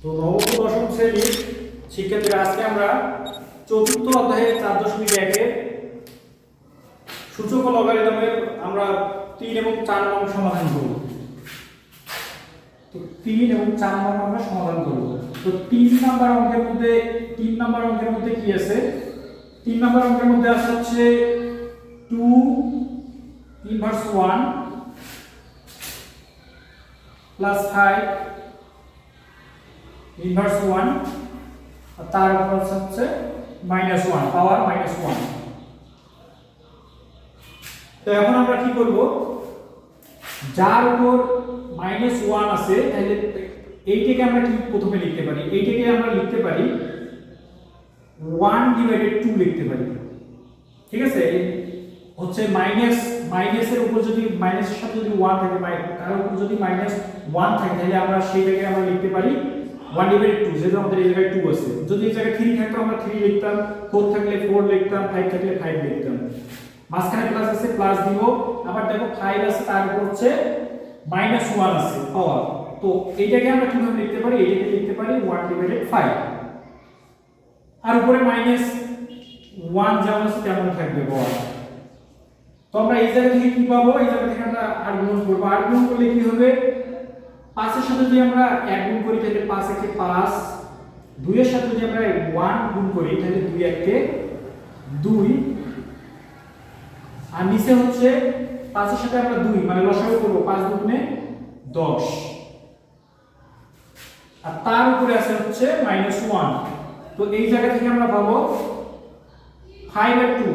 তো নবম ও দশম শ্রেণীর শিক্ষার্থীরা আজকে আমরা চতুর্থ অধ্যায়ের 4.1 সূচক ও লগারিদমের আমরা 3 এবং 4 নং সমাধান করব। তো 3 এবং 4 নং আমরা সমাধান করব। তো 3 নাম্বার অঙ্কের মধ্যে কি আছে? 3 নাম্বার অঙ্কের মধ্যে আছে হচ্ছে 2 ইনভার্স 1 প্লাস 5 ইনভার্স 1 আর তার উপর হচ্ছে -1 পাওয়ার -1। তো এখন আমরা কি করব, যার উপর -1 আছে তাহলে এইটাকে আমরা কি প্রথমে লিখতে পারি? এইটাকে আমরা লিখতে পারি 1/2 লিখতে পারি। ঠিক আছে, হচ্ছে মাইনাসের উপর যদি মাইনাসের সাথে যদি 1 থাকে, তার উপর যদি -1 থাকে তাহলে আমরা সেইটাকে আমরা লিখতে পারি 1/2। যেহেতু আমাদের এই জায়গায় 2 আছে, যদি এই জায়গায় 3 থাকতো আমরা 3 লিখতাম, 4 থাকলে 4 লিখতাম, 5 থাকলে 5 লিখতাম। মাঝখানে প্লাস আছে প্লাস দিব, আবার দেখো 5 আছে তার উপর হচ্ছে -1 আছে পাওয়ার। তো এইটাকে আমরা কিভাবে লিখতে পারি? এইটাকে লিখতে পারি 1/5। আর উপরে -1 যেমন আছে তেমন থাকবে পাওয়ার। তো আমরা এই জায়গা থেকে কি পাবো? এই জায়গা থেকে আমরা আর গুণ করব। আর গুণ করলে কি হবে? 5 এর সাথে যদি আমরা 1 গুণ করি তাহলে 5 একে 5, 2 এর সাথে যদি আমরা 1 গুণ করি তাহলে 2 একে 2, আর নিচে হচ্ছে 5 এর সাথে আমরা 2 মানে লসাগু করব, 5 দুগুণে 10, আর তার উপরে আছে হচ্ছে -1। তো এই জায়গা থেকে আমরা পাবো 5/2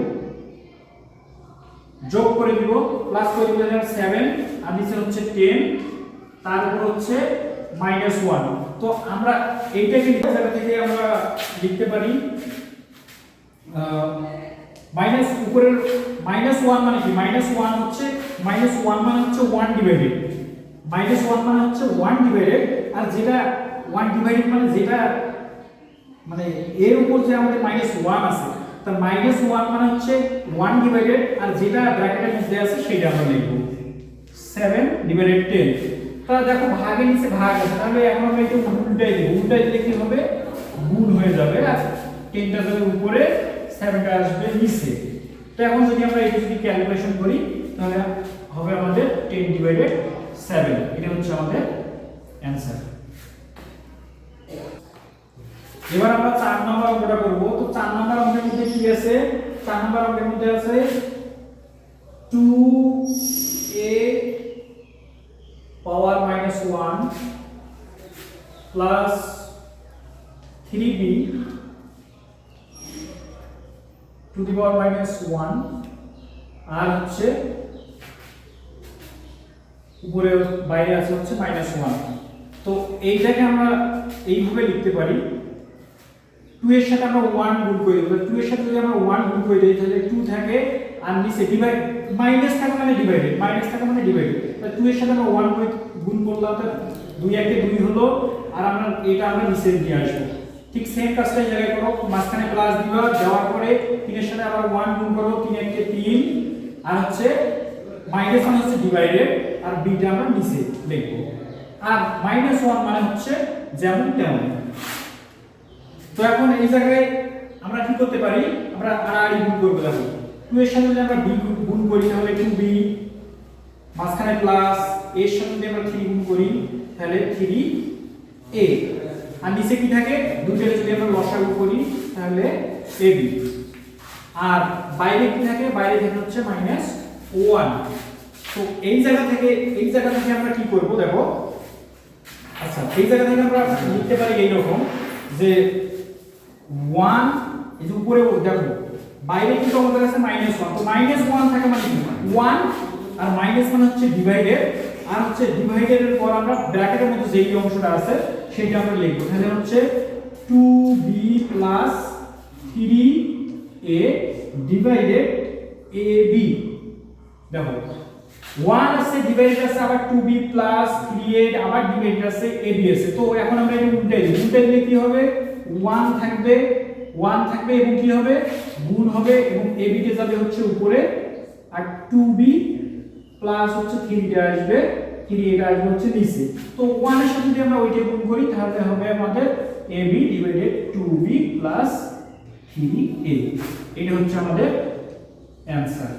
যোগ করে দিব, প্লাস করে দিব 7, আর নিচে হচ্ছে 10, তার উপর হচ্ছে -1। তো আমরা এইটাকে এই জায়গা থেকে আমরা লিখতে পারি মাইনাস উপরের -1 মানে কি? -1 হচ্ছে 1 মানে হচ্ছে 1 ডিভাইডেড, -1 মানে হচ্ছে 1 ডিভাইডেড, আর যেটা 1 ডিভাইডেড মানে যেটা মানে এর উপর যে আমাদের -1 আছে তার -1 মানে হচ্ছে 1 ডিভাইডেড, আর যেটা ব্র্যাকেটের মধ্যে আছে সেটা আমরা লিখব 7/10। তা দেখো ভাগের নিচে ভাগ আছে, তাহলে এখন আমরা একটু উল্টাই দেব। উল্টাই দিলে কি হবে? গুণ হয়ে যাবে, আর 10টা যাবে উপরে, 7টা আসবে নিচে। তো এখন যদি আমরা এটা যদি ক্যালকুলেশন করি তাহলে হবে আমাদের 10/7। এটা হচ্ছে আমাদের অ্যানসার। এবার আমরা 4 নম্বর অঙ্কটা করব। তো 4 নম্বর অঙ্কের মধ্যে কি আছে? 4 নম্বর অঙ্কের মধ্যে আছে 2a power -1 plus 3b to the পাওয়ার -1, আর হচ্ছে উপরে বাইরে আছে হচ্ছে -1। তো এইটাকে আমরা এইভাবে লিখতে পারি, 2 এর সাথে আমরা 1 গুণ করে দেব। 2 এর সাথে যদি আমরা 1 গুণ করে দেই তাহলে 2 থাকে, আর নিচে ডিভাইড মাইনাস থাকে মানে ডিভাইডেড, তাহলে 2 এর সাথে আমরা 1 গুণ করলাম, তো 2 একে 2 হলো, আর আমরা এটা আমরা নিচে নিয়ে আসবো। ঠিক সেম কাজটা এই জায়গায় করো, মাঝখানে প্লাস দিবা, দেওয়ার পরে 3 এর সাথে আবার 1 গুণ করো, 3 একে 3, আর হচ্ছে -1 হচ্ছে ডিভাইডেড, আর বিটা আমরা নিচে লিখবো। আর -1 মানে হচ্ছে যেমন তেমন। তো এখন এই জায়গায় আমরা কি করতে পারি? আমরা আড়াআড়ি গুণ করব। দেখো 2 এর সাথে যদি আমরা b গুণ করি তাহলে 2b, মাঝখানে প্লাস, এর সাথে যদি আমরা 3 গুণ করি তাহলে 3a, আর নিচে কি থাকে? দুইটা যদি আমরা লসাগু করি তাহলে ab, আর বাইরে কি থাকে? বাইরে থাকে হচ্ছে -1। তো এই জায়গা থেকে আমরা কি করব? দেখো, আচ্ছা এই জায়গা থেকে আমরা লিখতে পারি এই রকম যে 1, এই যে উপরে দেখো বাইরে কিন্তু আমাদের আছে -1, তো -1 থাকে মানে কি? 1, আর মাইনাস মানে হচ্ছে ডিভাইডেড, আর হচ্ছে ডিভাইডেডের পর আমরা ব্র্যাকেটের মধ্যে যেই অংশটা আছে সেটা আমরা লিখব। তাহলে হচ্ছে 2b plus 3a divided ab। দেখো 1 আছে, ডিভাইডেড আছে, আবার 2b প্লাস 3a আবার ডিভাইডেড আছে, ab আছে। তো এখন আমরা এটা উল্টাই দিই। উল্টাই দিলে কি হবে? 1 থাকবে এবং কি হবে? গুণ হবে, এবং ab তে যাবে হচ্ছে উপরে, আর 2b প্লাস হচ্ছে 3 টা আসবে 3 এটা আসবে হচ্ছে নিচে। তো 1 এর সাথে যদি আমরা ওইটা গুণ করি তাহলে হবে আমাদের ab divided 2b plus 3a। এটা হচ্ছে আমাদের অ্যানসার।